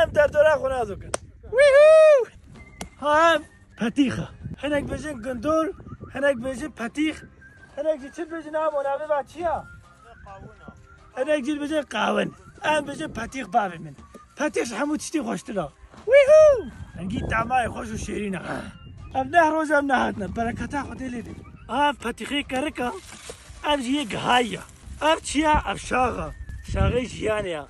ام در دوره خونه ازو کن ویهو هم پتیخه هنک بجن گندور هنک بجن پتیخ هنک چی بجن هم منابع با چیا هنک جیل بجن قاون ام بجن پتیخ بابی من پتیخ همو تشتی خوشترا ویهو هنگی دمای خوش و شیرینه ام نه روز ام نه هاتنا برکتا خودی لیدی ام پتیخی کرکا ام جیه گهایا ام چیا ام شاغه جیانه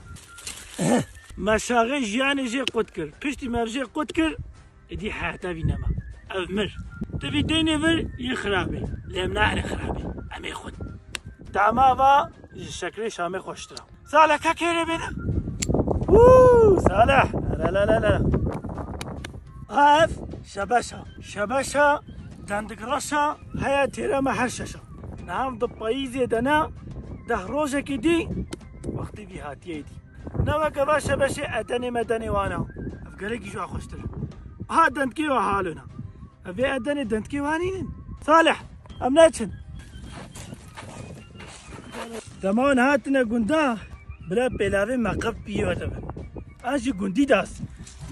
ما شاغه جیانه جی قد کر پشتی مرجی قد کر ادي حياته بينما أمر تبي ديني فر يخرابي لمنعني خرابي أمي خد دعما شكلي شامي خوشترا صالح كاكيري بينا صالح لا هاف شبشة دندق رشا هيا تيرا محششة نعم ضبايزي دنا ده روجة كدي وقتي في هاتيه دي نوا كبا شبشة أدني مدني وانا أفقريك جو خوشترا ها دندكي وحالنا أبي أدني دندكي وانين صالح أمناتشن دمان هاتنا قندا بلا بلاوي مقب بيو هتبن أجي قندي داس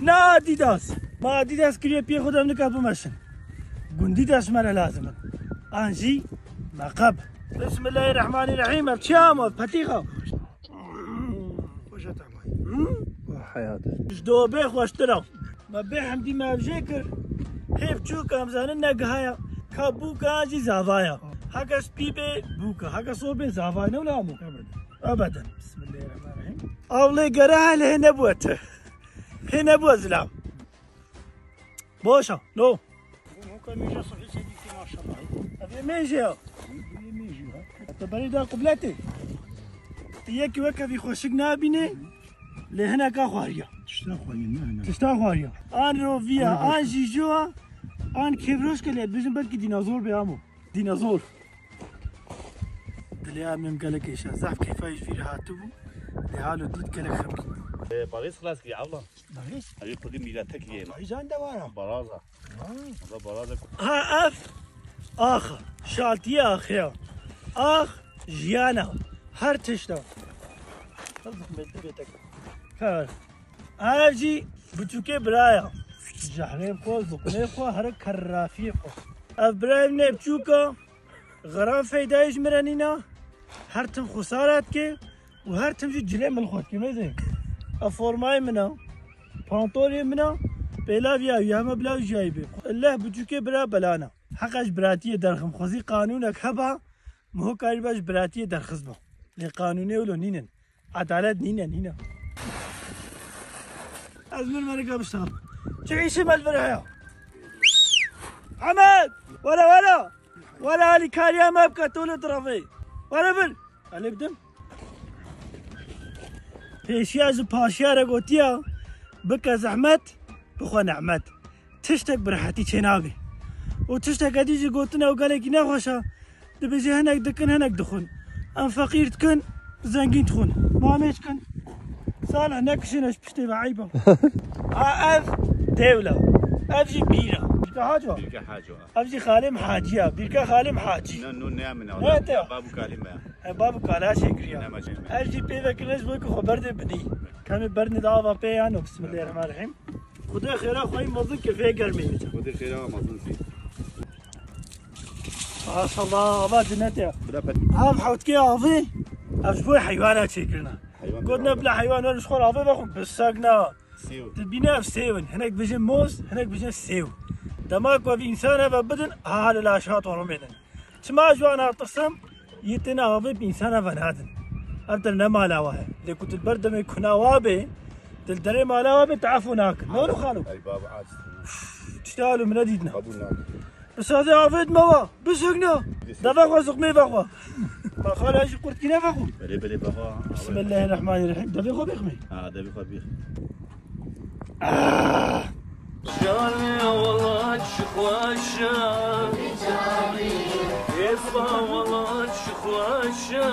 نا دي داس ما دي داس كريه بيه خودم نكابو مشن قندي داس مرة لازم أنجي مقب بسم الله الرحمن الرحيم أبشام وفتيخة خوش هتعمل حياتي جدو بيخ واشترا ما بيحم دي ما بجيكر هيف تشوكا مزانن نقهايا كابوكا جي زافايا هكا سبيبي بوكا هكا صوبي زافايا نولا مو ابدا بسم الله الرحمن الرحيم اولي قراها لهنا بوته هنا بو زلام بوشا نو ممكن ميجا صحيح سيديكي ما شاء الله ابي ميجي تبري دا قبلتي تياكي وكا في خوشك نابيني لهنا كاخواريا تشتا خواريا آن روفيا آن جيجوا آن كبروش كلي بيجن بلكي ديناصور بيامو ديناصور دليا من قالك ايش زعف كيف يجي هاتو لحاله ديد كلك خبري باريس خلاص كي عوضة باريس هذه قديم ميلاتك يا عايزان دوارا برازة هذا برازة ها اف اخ شالتيا اخيا اخ جيانا هر تشتا خير اجي بتوكي برايا جحرين خو زقني خو هر كرافي خو ابراهيم نبتوكا غرام فيدايش مرانينا هر تم خسارات كي وهر تم جي جلي من الخوت كي ميزين افورماي منا بانطولي منا بيلافيا يا ما بلاو جايبي الله بتوكي برا بلانا حقش براتيه درخم خوزي قانونك هبا مو كارباش براتيه درخزبه لقانوني ولو نينن عدالة نينا أزمن ما نقدر نشتغل تعيش مال الفرحة حمد ولا هالي كاريا ما بقى طول طرفي ولا بل اللي بدم بيشيا زباشيا رقوتيا بقى زحمت بخوا نعمت تشتك برحتي تشينابي وتشتك هديجي قوتنا وقالك ناخوشا دبيجي هناك دكن هناك دخون أم فقير تكن زنقين تخون ما ميش كن صالح نكشنش بشتي بعيبه اف دولة افجي بيرة بيركا حاجة افجي خالم حاجية بيركا خالم حاجي نو نعمنا بابو كالما بابو كالا شكريا افجي بيفا كنش بوكو خبرت بني كان برني دعوة بيانو بسم الله الرحمن الرحيم خدا خيرا خوي مظن كيفية قرمي خدا خيرا مظن فيه ما شاء الله ابا جنتي عام حوتكي عافي افجبوي حيوانات شكرنا قلنا بلا حيوان ولا شخور عافي باخو بساقنا تبينا في سيون هناك بيجي موز هناك بيجي سيو دماغ وفي انسان هذا بدن هذا الاشهاط ورميدن تما جوانا تصم يتنا عافي بانسان هذا نادن ابدل نما لاوه اللي كنت البرد ما يكون وابي تلدري ما لاوه تعرفوا ناكل نو خالو اي بابا عاد تشتغلوا من اديدنا بس هذا عافيت موا بسقنا دفع خو سقمي بخوا ما خال اجي قرت كنا بخو بلي بخوا بسم الله الرحمن الرحيم دفع خو بخمي دفع خو بخمي شاري والله شخواشا يصبح والله شخواشا